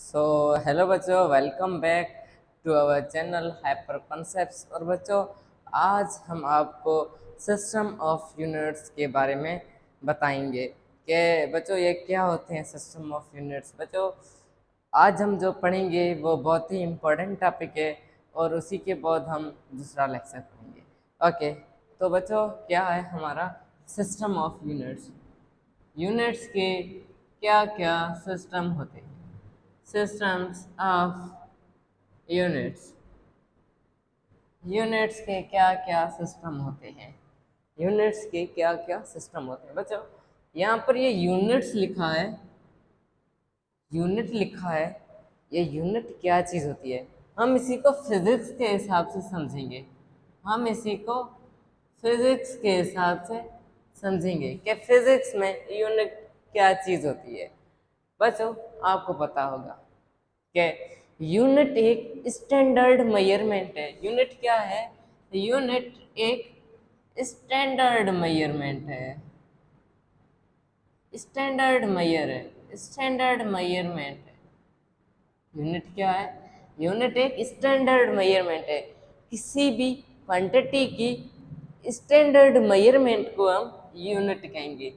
सो hello बच्चों, welcome back to our channel hyper concepts. और बच्चों, आज हम आपको सिस्टम ऑफ यूनिट्स के बारे में बताएंगे कि बच्चों ये क्या होते हैं सिस्टम ऑफ यूनिट्स। बच्चों, आज हम जो पढ़ेंगे वो बहुत ही इम्पोर्टेंट टॉपिक है और उसी के बाद हम दूसरा लेक्चर पढ़ेंगे। ओके, तो बच्चों क्या है हमारा सिस्टम ऑफ यूनिट्स। यूनिट्स के क्या क्या सिस्टम होते हैं। Systems of units. यूनिट्स के क्या क्या सिस्टम होते हैं। यूनिट्स के क्या क्या सिस्टम होते हैं। बच्चों, यहाँ पर ये यूनिट्स लिखा है, यूनिट लिखा है। ये यूनिट क्या चीज़ होती है, हम इसी को फिजिक्स के हिसाब से समझेंगे। हम इसी को फिजिक्स के हिसाब से समझेंगे कि फिजिक्स में यूनिट क्या चीज़ होती है। बच्चों, आपको पता होगा कि यूनिट एक स्टैंडर्ड मेजरमेंट है। यूनिट क्या है? यूनिट एक स्टैंडर्ड मेजरमेंट है। स्टैंडर्ड मेजर है, स्टैंडर्ड मेजरमेंट है। यूनिट क्या है? यूनिट एक स्टैंडर्ड मेजरमेंट है। किसी भी क्वांटिटी की स्टैंडर्ड मेजरमेंट को हम यूनिट कहेंगे।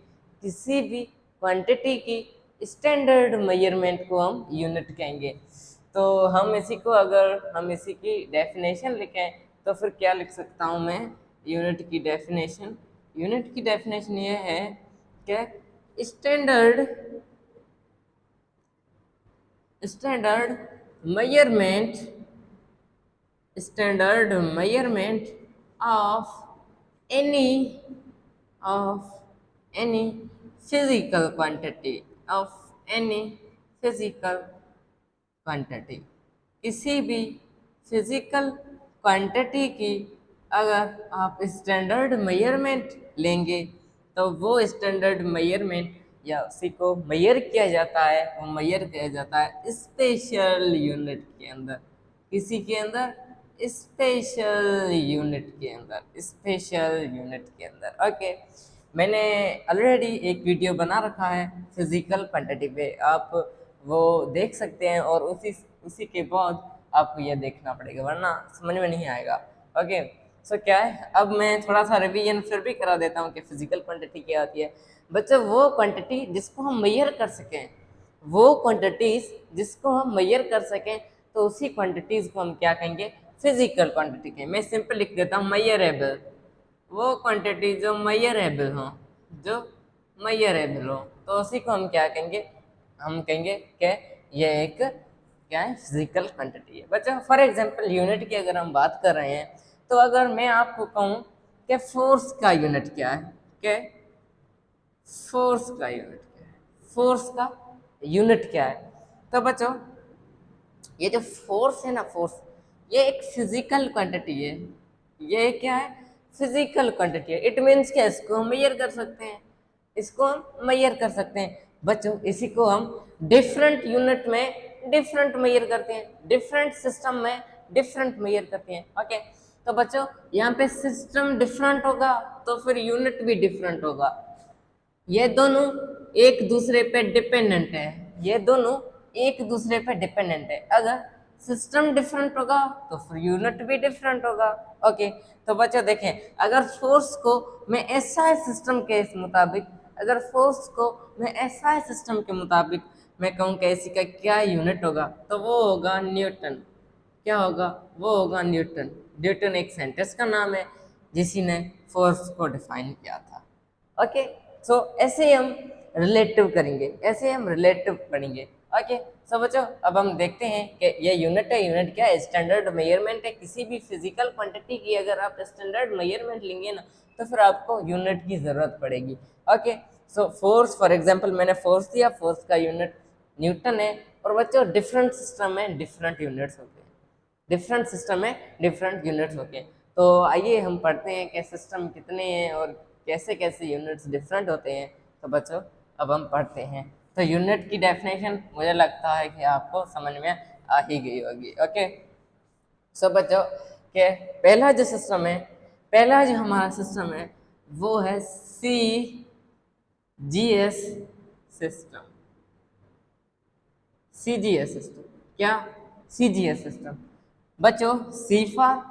किसी भी क्वांटिटी की स्टैंडर्ड मेजरमेंट को हम यूनिट कहेंगे। तो हम इसी को, अगर हम इसी की डेफिनेशन लिखें तो फिर क्या लिख सकता हूँ मैं यूनिट की डेफिनेशन। यूनिट की डेफिनेशन ये है कि standard standard measurement standard measurement of any any physical quantity of any physical quantity. किसी भी फिजिकल क्वांटिटी की अगर आप स्टैंडर्ड मेजरमेंट लेंगे तो वो स्टैंडर्ड मेजरमेंट या उसी को मेजर किया जाता है, वो मेजर किया जाता है स्पेशल यूनिट के अंदर। किसी के अंदर? स्पेशल यूनिट के अंदर, स्पेशल यूनिट के अंदर। ओके, मैंने ऑलरेडी एक वीडियो बना रखा है फिजिकल क्वांटिटी पे, आप वो देख सकते हैं। और उसी उसी के बाद आपको यह देखना पड़ेगा, वरना समझ में नहीं आएगा। ओके, सो क्या है, अब मैं थोड़ा सा रिवीजन फिर भी करा देता हूँ कि फिजिकल क्वांटिटी क्या होती है। बच्चों, वो क्वांटिटी जिसको हम मेजर कर सकें, वो क्वांटिटीज जिसको हम मेजर कर सकें, तो उसी क्वांटिटीज को हम क्या कहेंगे? फिजिकल क्वांटिटी कहेंगे। मैं सिंपल लिख देता हूँ मेजरेबल। वो क्वांटिटी जो मेजरेबल हो, जो मेजरेबल हो, तो उसी को हम क्या कहेंगे? हम कहेंगे कि ये एक क्या है? फिजिकल क्वांटिटी है। बच्चों, फॉर एग्जांपल यूनिट की अगर हम बात कर रहे हैं, तो अगर मैं आपको कहूँ कि फोर्स का यूनिट क्या है, कि फोर्स का यूनिट क्या है, फोर्स का यूनिट क्या है, तो बच्चों ये जो फोर्स है ना, फोर्स ये एक फिजिकल क्वांटिटी है। ये क्या है? फिजिकल क्वांटिटी है। इट मीन्स कि इसको हम मेजर कर सकते हैं, इसको हम मेजर कर सकते हैं। बच्चों, इसी को हम डिफरेंट यूनिट में डिफरेंट मेजर करते हैं, डिफरेंट सिस्टम में डिफरेंट मेजर करते हैं। ओके, तो बच्चों यहाँ पे सिस्टम डिफरेंट होगा तो फिर यूनिट भी डिफरेंट होगा। ये दोनों एक दूसरे पे डिपेंडेंट है, ये दोनों एक दूसरे पे डिपेंडेंट है। अगर सिस्टम डिफरेंट होगा तो फिर यूनिट भी डिफरेंट होगा। ओके, तो बच्चों देखें, अगर फोर्स को मैं एसआई सिस्टम के मुताबिक, अगर फोर्स को मैं एसआई सिस्टम के मुताबिक मैं कहूँ कि इसी का क्या यूनिट होगा, तो वो होगा न्यूटन। क्या होगा? वो होगा न्यूटन। न्यूटन एक साइंटिस्ट का नाम है जिसी ने फोर्स को डिफाइन किया था। ओके, सो ऐसे ही हम रिलेटिव करेंगे, ऐसे ही हम रिलेटिव पढ़ेंगे। ओके, सो बच्चों अब हम देखते हैं कि ये यूनिट है। यूनिट क्या है? स्टैंडर्ड मेजरमेंट है। किसी भी फिजिकल क्वांटिटी की अगर आप स्टैंडर्ड मेजरमेंट लेंगे ना, तो फिर आपको यूनिट की जरूरत पड़ेगी। Okay, so force, for example मैंने फोर्स दिया, फोर्स का यूनिट न्यूटन है। और बच्चों डिफरेंट सिस्टम में डिफरेंट यूनिट्स होते हैं, डिफरेंट सिस्टम में डिफरेंट यूनिट्स होते हैं। तो आइए हम पढ़ते हैं कि सिस्टम कितने हैं और कैसे कैसे यूनिट्स डिफरेंट होते हैं। तो बच्चों अब हम पढ़ते हैं। तो यूनिट की डेफिनेशन मुझे लगता है कि आपको समझ में आ ही गई होगी। ओके, सो बच्चों के पहला जो सिस्टम है, पहला जो हमारा सिस्टम है वो है CGS सिस्टम। CGS system. क्या? CGS system. बच्चों, C for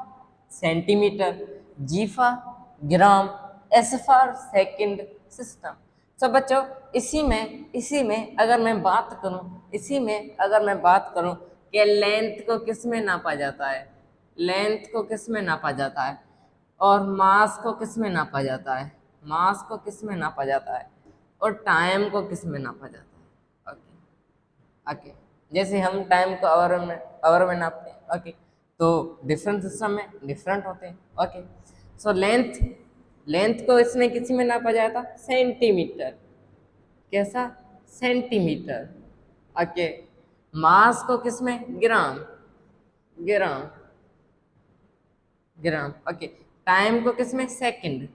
centimetre, G for gram, S for second system. तो बच्चों, इसी में अगर मैं बात करूं, इसी में अगर मैं बात करूं कि लेंथ को किस में नापा जाता है, लेंथ को किस में नापा जाता है, और मास को किस में नापा जाता है, मास को किस में नापा जाता है, और टाइम को किस में नापा जाता है। ओके, ओके, जैसे हम टाइम को आवर में नापते हैं। ओके, तो डिफरेंट सिस्टम में डिफरेंट होते हैं। ओके, सो लेंथ, लेंथ को इसमें किसी में नापा जाता, सेंटीमीटर। कैसा? सेंटीमीटर। ओके, मास को किस में, ग्राम, ग्राम, ग्राम। ओके, टाइम को किस में, सेकंड।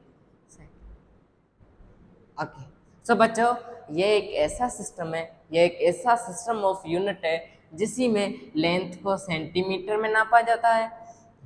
ओके, सो बच्चों, ये एक ऐसा सिस्टम है, ये एक ऐसा सिस्टम ऑफ यूनिट है जिसी में लेंथ को सेंटीमीटर में नापा जाता है,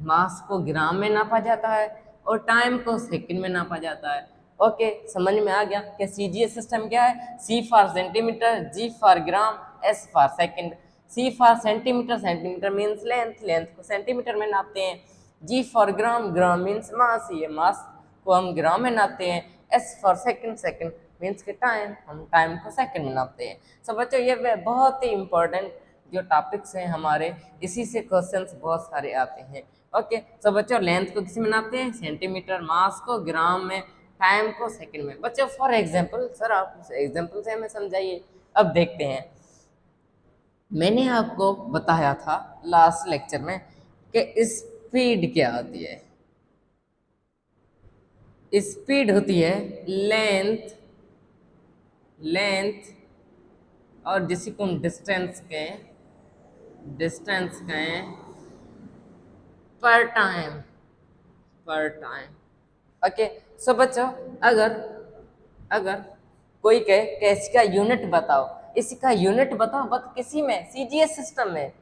मास को ग्राम में नापा जाता है, और टाइम को सेकंड में नापा जाता है। ओके, समझ में आ गया कि सीजीएस सिस्टम क्या है? C for centimetre, G for gram, S for second. C for centimetre, centimetre means length, length को सेंटीमीटर में नापते हैं। जी for gram, gram means mass, ये मास को हम ग्राम में नापते हैं। S for second, second means के टाइम, हम टाइम को सेकंड में नापते हैं। सो बच्चों, ये बहुत ही इंपॉर्टेंट जो टॉपिक्स हैं हमारे, इसी से क्वेश्चंस बहुत सारे आते हैं। ओके, सो बच्चों, लेंथ को किसी में नापते हैं, सेंटीमीटर, मास को ग्राम में, टाइम को सेकंड में। बच्चों, फॉर एग्जांपल, सर आप एग्जांपल से हमें समझाइए। अब देखते हैं, मैंने आपको बताया था लास्ट लेक्चर में कि स्पीड क्या होती है। स्पीड होती है लेंथ, लेंथ, और जिसी को हम डिस्टेंस कहें, डिस्टेंस कहें, पर टाइम, पर टाइम। ओके, सो बच्चों, अगर अगर कोई कहे कि इसका यूनिट बताओ, इसका यूनिट बताओ, बट किसी में सीजीएस सिस्टम में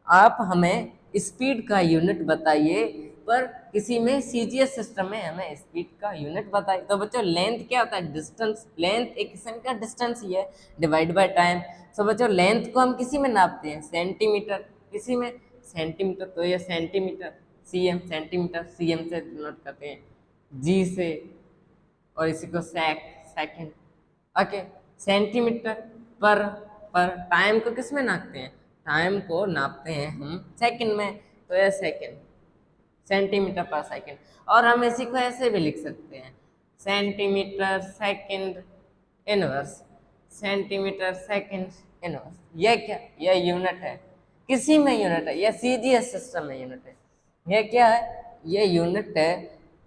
आप हमें स्पीड का यूनिट बताइए, पर किसी में सीजीएस सिस्टम में हमें स्पीड का यूनिट बताइए। तो बच्चों, लेंथ क्या होता है? डिस्टेंस। लेंथ एक किस्म का डिस्टेंस ही है, डिवाइड बाय टाइम। तो बच्चों, लेंथ को हम किसी में नापते हैं, सेंटीमीटर, किसी में सेंटीमीटर, तो ये सेंटीमीटर, सीएम, सेंटीमीटर सीएम से नोट करते हैं, जी से, और इसी को सेकंड। ओके, सेंटीमीटर पर टाइम को किस में नापते हैं? टाइम को नापते हैं हम सेकंड में, तो ये सेकंड, सेंटीमीटर पर सेकंड। और हम इसी को ऐसे भी लिख सकते हैं, centimetre second inverse, centimetre second inverse. ये क्या? ये यूनिट है, किसी में यूनिट है, ये सीजीएस सिस्टम में यूनिट है। ये क्या है? ये यूनिट है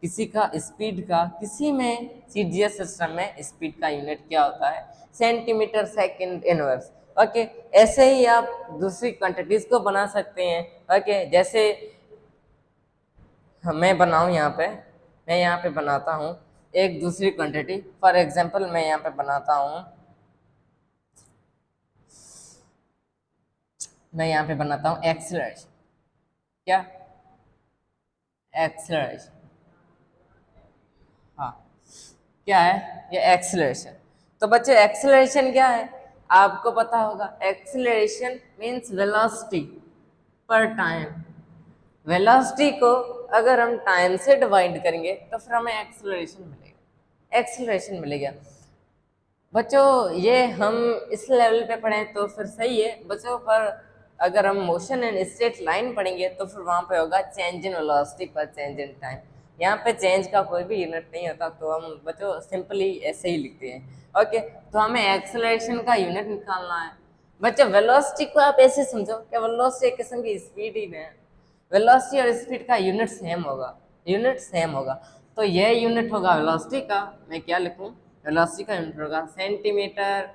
किसी का स्पीड का, किसी में सीजीएस सिस्टम में स्पीड का यूनिट क्या होता है? Centimetre second inverse. ओके, ऐसे ही आप दूसरी क्वांटिटीज को बना सकते हैं। ओके, जैसे मैं बनाऊं यहाँ पे, मैं यहाँ पे बनाता हूँ एक दूसरी क्वांटिटी। फॉर एग्जांपल, मैं यहाँ पे बनाता हूँ, मैं यहाँ पे बनाता हूँ एक्सेलरेशन। क्या? एक्सेलरेशन। हाँ, क्या है ये? एक्सेलरेशन। तो बच्चे, एक्सेलरेशन क्या है? आपको पता होगा, एक्सेलरेशन मीन्स वेलोसिटी पर टाइम। वेलोसिटी को अगर हम टाइम से डिवाइड करेंगे तो फिर हमें एक्सेलरेशन मिलेगा, एक्सेलरेशन मिलेगा। बच्चों, ये हम इस लेवल पे पढ़ें तो फिर सही है बच्चों, पर अगर हम मोशन एंड स्ट्रेट लाइन पढ़ेंगे तो फिर वहाँ पे होगा चेंज इन वेलोसिटी पर चेंज इन टाइम। यहाँ पे चेंज का कोई भी यूनिट नहीं होता, तो हम बच्चों सिंपली ऐसे ही लिखते हैं। ओके, तो हमें एक्सेलरेशन का यूनिट निकालना है। बच्चों, वेलोसिटी को आप ऐसे समझो कि वेलोसिटी एक किस्म की स्पीड ही है, वेलोसिटी और स्पीड का यूनिट सेम होगा, यूनिट सेम होगा। तो यह यूनिट होगा वेलोसिटी का, मैं क्या लिखूं? वेलोसिटी का यूनिट होगा सेंटीमीटर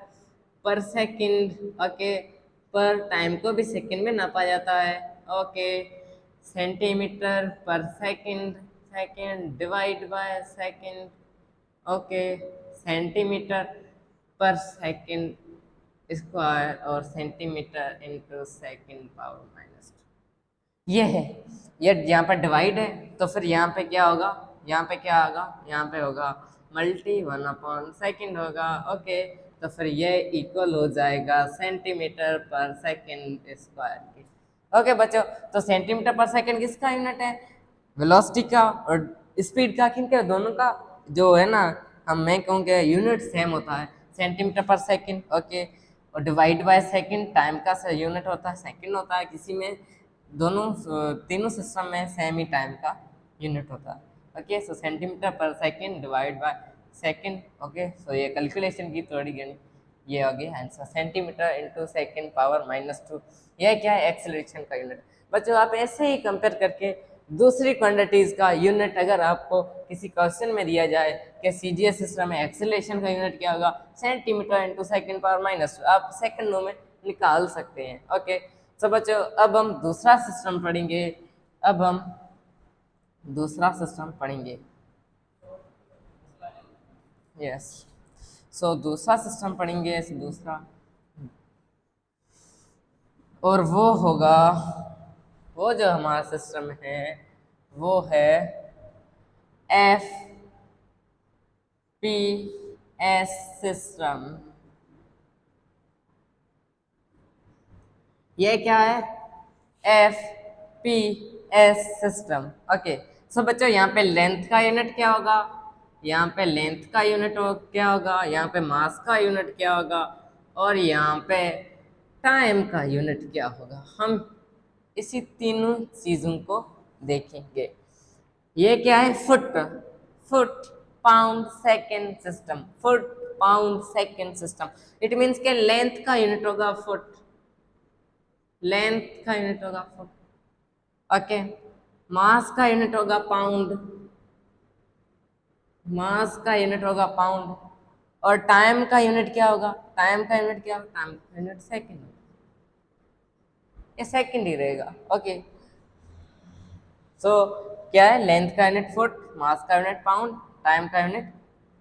पर सेकंड। ओके, पर टाइम को भी सेकंड में नापा जाता है। Okay, centimetre per second, second divide by second. Okay, centimetre per second square, और centimetre into second power minus. ये है, ये यहाँ पर डिवाइड है, तो फिर यहाँ पे क्या होगा? यहाँ पे क्या होगा? यहाँ पे होगा मल्टी 1/2 होगा। ओके, तो फिर ये इक्वल हो जाएगा सेंटीमीटर पर सेकंड स्क्वायर के। ओके बच्चों, तो सेंटीमीटर पर सेकंड किसका यूनिट है? वेलोसिटी का और स्पीड का, किनका? दोनों का जो है ना, हम मैं कहूँगा यूनिट सेम होता है, सेंटीमीटर पर सेकंड। ओके, और डिवाइड बाय सेकंड, टाइम का यूनिट होता है सेकंड होता है, किसी में दोनों तीनों सिस्टम में सेम ही टाइम का यूनिट होता है। Okay, so centimetre per second divide by second. Okay, so ये कैलकुलेशन की थोड़ी गणित ये हो गया answer, centimetre into second power -2। यह क्या है? एक्सेलरेशन का यूनिट। बच्चों आप ऐसे ही कंपेयर करके दूसरी क्वांटिटीज का यूनिट अगर आपको किसी क्वेश्चन में दिया जाए कि सीजीएस सिस्टम में एक्सेलरेशन का यूनिट क्या होगा, सेंटीमीटर इंटू सेकेंड पावर -2, आप सेकंडों में निकाल सकते हैं। ओके, तो बच्चों अब हम दूसरा सिस्टम पढ़ेंगे। अब हम दूसरा सिस्टम पढ़ेंगे। यस, सो दूसरा सिस्टम पढ़ेंगे, दूसरा, और वो होगा, वो जो हमारा सिस्टम है वो है एफ पी एस सिस्टम। ये क्या है? F P S system. Okay, so बच्चों यहाँ पे लेंथ का यूनिट क्या होगा? यहाँ पे लेंथ का यूनिट क्या होगा? यहाँ पे मास का यूनिट क्या होगा? और यहाँ पे टाइम का यूनिट क्या होगा? हम इसी तीनों चीजों को देखेंगे। ये क्या है? Foot, foot pound second system, foot pound second system. It means के लेंथ का यूनिट होगा फुट, लेंथ का यूनिट होगा फुट। ओके, मास का यूनिट होगा पाउंड, मास का यूनिट होगा पाउंड। और टाइम का यूनिट क्या होगा? टाइम का यूनिट क्या होगा? टाइम का यूनिट सेकेंड, ये सेकेंड ही रहेगा। ओके, सो क्या है? लेंथ का यूनिट फुट, मास का यूनिट पाउंड, टाइम का यूनिट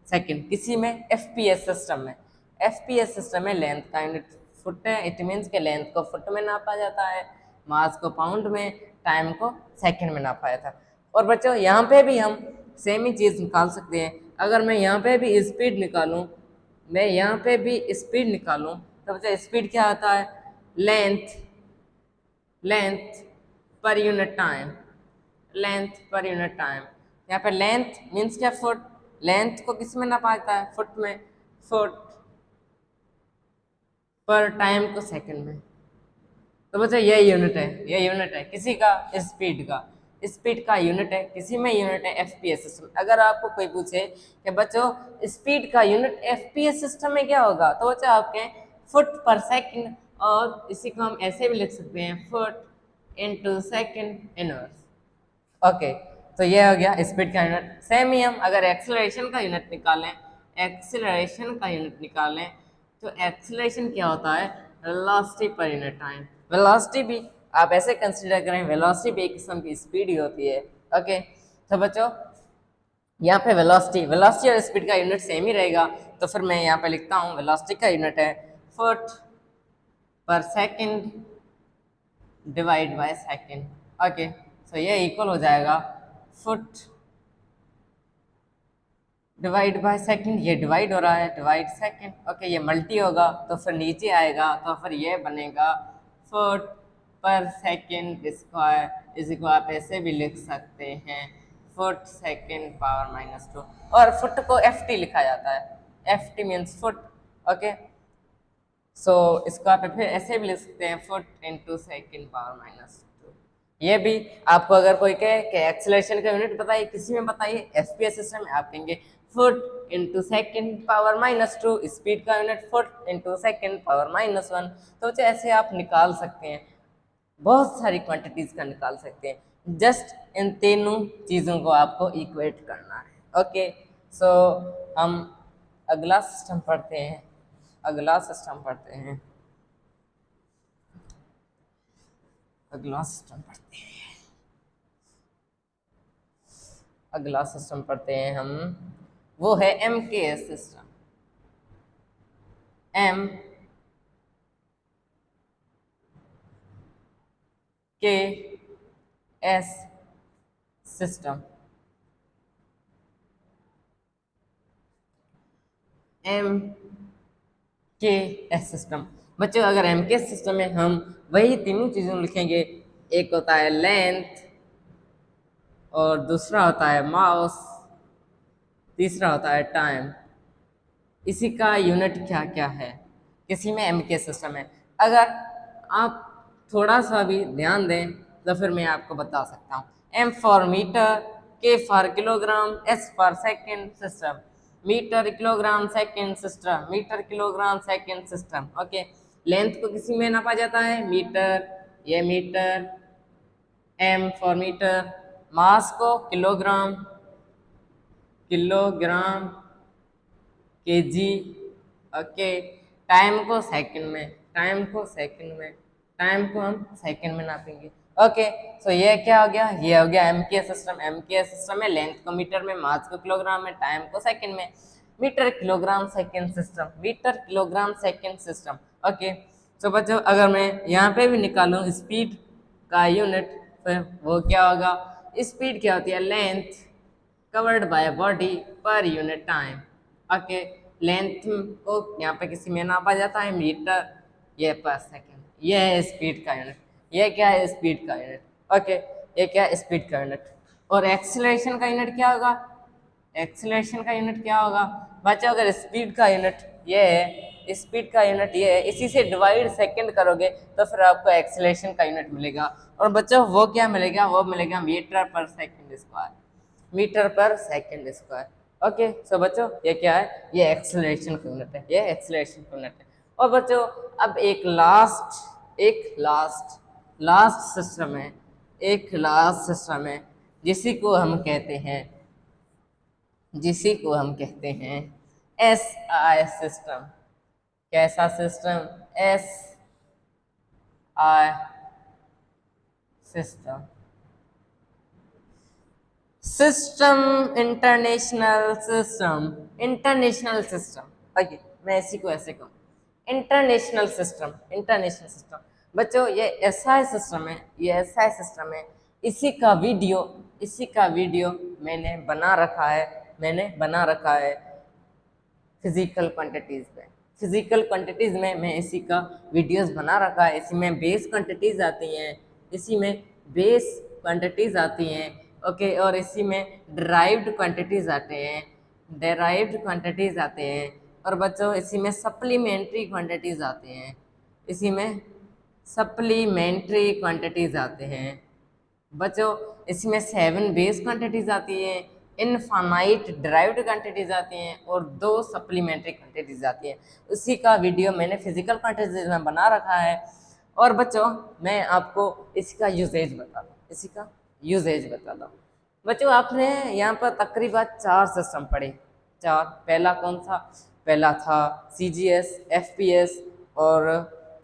सेकंड। किसी में? एफपीएस सिस्टम में। एफपीएस सिस्टम में लेंथ का यूनिट फुट है, इट मीन्स के लेंथ को फुट में नापा जाता है, मास को पाउंड में, टाइम को सेकंड में नापा जाता है। और बच्चों यहाँ पे भी हम सेम ही चीज़ निकाल सकते हैं। अगर मैं यहाँ पे भी स्पीड निकालूं, मैं यहाँ पे भी स्पीड निकालूं, तो बच्चा स्पीड क्या आता है? Length, length per unit time, length per unit time. यहाँ पे लेंथ मीन्स क्या? फुट, लेंथ को किस में नापा जाता है? फुट में, फुट पर टाइम को सेकंड में। तो बच्चों ये यूनिट है, ये यूनिट है किसी का? स्पीड का, स्पीड का यूनिट है, किसी में यूनिट है एफपीएस सिस्टम। अगर आपको कोई पूछे कि बच्चों स्पीड का यूनिट एफपीएस सिस्टम में क्या होगा, तो बच्चों आपके फुट पर सेकंड, और इसी को हम ऐसे भी लिख सकते हैं, foot into second inverse. Okay, तो ये हो गया स्पीड का यूनिट। सेम ही हम अगर एक्सेलरेशन का यूनिट निकालें, एक्सेलरेशन का यूनिट निकालें, तो एक्सेलरेशन क्या होता है? Velocity per unit time. Velocity भी आप ऐसे कंसीडर करें, वेलोसिटी भी एक किस्म की स्पीड ही होती है। ओके, तो बच्चों यहाँ पे वेलोसिटी, वेलोसिटी और स्पीड का यूनिट सेम ही रहेगा, तो फिर मैं यहाँ पे लिखता हूँ वेलोसिटी का यूनिट है foot per second divide by second. Okay, so ये इक्वल हो जाएगा फुट डिवाइड बाय सेकंड, ये डिवाइड हो रहा है, डिवाइड सेकंड। ओके, ये मल्टी होगा तो फिर नीचे आएगा, तो फिर ये बनेगा foot per second square is equal, आप ऐसे भी लिख सकते हैं फुट सेकंड पावर -2, और फुट को एफ टी लिखा जाता है, F T means foot. Okay, so इसको आप फिर ऐसे भी लिख सकते हैं फुट इंटू सेकेंड पावर -2। ये भी आपको अगर कोई कहे कि एक्सेलरेशन का यूनिट बताइए, किसी में बताइए, एफपीएस सिस्टम में आप कहेंगे foot into second power -2, speed का unit foot into second power -1। तो ऐसे आप निकाल सकते हैं, बहुत सारी क्वांटिटीज का निकाल सकते हैं, जस्ट इन तीनों चीज़ों को आपको इक्वेट करना है। ओके, सो हम अगला सिस्टम पढ़ते हैं, अगला सिस्टम पढ़ते हैं, अगला सिस्टम पढ़ते हैं, अगला सिस्टम पढ़ते हैं हम, वो है एम के एस सिस्टम। एम के एस सिस्टम, एम के एस सिस्टम। बच्चों अगर एम के सिस्टम में हम वही तीनों चीज़ों लिखेंगे, एक होता है लेंथ और दूसरा होता है मास, तीसरा होता है टाइम। इसी का यूनिट क्या क्या है किसी में एम के सिस्टम है। अगर आप थोड़ा सा भी ध्यान दें तो फिर मैं आपको बता सकता हूँ। M for metre, K for kilogram, S for second system, metre kilogram second system, metre kilogram second system. Okay, length को किसी में नापा जाता है मीटर, ये metre, M for metre. Mass को kilogram, kilogram, KG. Okay, time को second में, टाइम को सेकंड में, टाइम को हम सेकंड में नापेंगे। ओके, सो ये क्या हो गया, ये हो गया M K system. M K system में लेंथ को मीटर में, मास को किलोग्राम में, टाइम को सेकंड में। Metre kilogram second system, metre kilogram second system. Okay, so बच्चों अगर मैं यहाँ पे भी निकालूं स्पीड का यूनिट, फिर वो क्या होगा, स्पीड क्या होती है, length covered by body per unit time. Okay, length को यहाँ पे किसी में नापा जाता है मीटर, ये पर सेकेंड, ये है स्पीड का यूनिट। ये क्या है, स्पीड का यूनिट। ओके, ये क्या है, स्पीड का यूनिट। और एक्सीलरेशन का यूनिट क्या होगा, एक्सीलरेशन का यूनिट क्या होगा बच्चों, अगर स्पीड का यूनिट ये है, स्पीड का यूनिट ये है, इसी से डिवाइड सेकंड करोगे तो फिर आपको एक्सीलरेशन का यूनिट मिलेगा। और बच्चों वो क्या मिलेगा, वो मिलेगा मीटर पर सेकंड स्क्वायर, मीटर पर सेकंड स्क्वायर। ओके, सो बच्चों ये क्या है, ये एक्सेलरेशन का यूनिट है, ये एक्सेलरेशन का यूनिट है। और बच्चों अब लास्ट सिस्टम है, एक लास्ट सिस्टम है जिसी को हम कहते हैं एस आई सिस्टम। कैसा system, S I system. System, international system. Okay, मैं इसी को ऐसे कहूँ, इंटरनेशनल सिस्टम। बच्चों ये ऐसा सिस्टम है, ये ऐसा सिस्टम है, इसी का वीडियो मैंने बना रखा है फिजिकल क्वांटिटीज़ में मैं इसी का वीडियोस बना रखा है। इसी में बेस क्वांटिटीज़ आती हैं, इसी में बेस क्वांटिटीज़ आती हैं। ओके, और इसी में डेराइव्ड क्वांटिटीज़ आते हैं। और बच्चों इसी में सप्लीमेंट्री क्वांटिटीज़ आते हैं, इसी में सप्लीमेंट्री क्वांटिटीज़ आते हैं। बच्चों इसमें 7 बेस क्वांटिटीज आती हैं, इनफाइनाइट डिराइव्ड क्वांटिटीज आती हैं और 2 सप्लीमेंट्री क्वांटिटीज आती हैं। उसी का वीडियो मैंने फिजिकल क्वांटिटीज में बना रखा है। और बच्चों मैं आपको इसका यूजेज बताता हूँ। बच्चों आपने यहाँ पर तकरीबन 4 सिस्टम पढ़े, 4। पहला कौन था, पहला था CGS, FPS और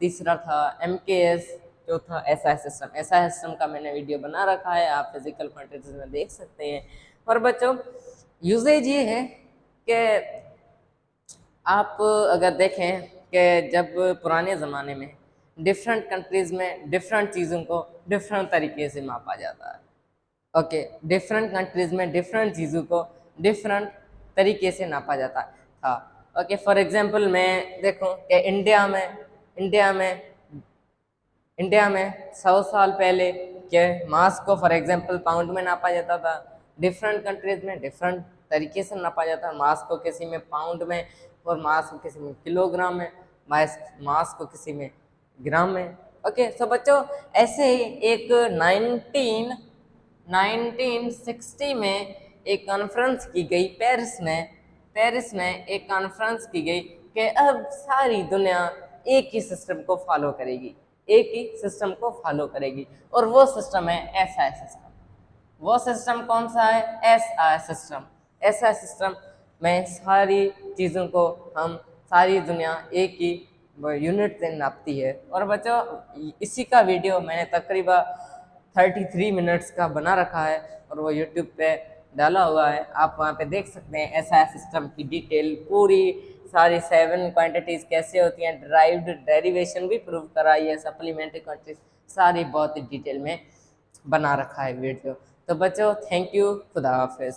तीसरा था MKS, चौथा SI सिस्टम का मैंने वीडियो बना रखा है, आप फिजिकल क्वांटिटीज में देख सकते हैं। और बच्चों यूजेज ये है कि आप अगर देखें कि जब पुराने ज़माने में डिफरेंट कंट्रीज़ में डिफरेंट चीज़ों को डिफरेंट तरीके से मापा जाता है। ओके, डिफरेंट कंट्रीज़ में डिफरेंट चीज़ों को डिफरेंट तरीके से नापा जाता था। ओके, फॉर एग्जांपल मैं देखूं कि इंडिया में 100 साल पहले के मास को फॉर एग्जांपल पाउंड में नापा जाता था। डिफरेंट कंट्रीज में डिफरेंट तरीके से नापा जाता है, मास को किसी में पाउंड में और मास को किसी में किलोग्राम में, मास को किसी में ग्राम में। ओके, सो बच्चों ऐसे ही एक 1960 में एक कॉन्फ्रेंस की गई पेरिस में एक कॉन्फ्रेंस की गई कि अब सारी दुनिया एक ही सिस्टम को फॉलो करेगी और वो सिस्टम है SI सिस्टम। वो सिस्टम कौन सा है, SI सिस्टम। SI सिस्टम में सारी चीज़ों को सारी दुनिया एक ही यूनिट से नापती है। और बच्चों इसी का वीडियो मैंने तकरीबन 33 मिनट्स का बना रखा है और वो यूट्यूब पे डाला हुआ है, आप वहाँ पे देख सकते हैं। SI सिस्टम की डिटेल पूरी सारी 7 क्वांटिटीज़ कैसे होती हैं, डेरिवेशन भी प्रूव कराई है, सप्लीमेंट्री क्वांटिटीज सारी बहुत ही डिटेल में बना रखा है वीडियो। तो बच्चों थैंक यू, खुदा हाफिज़।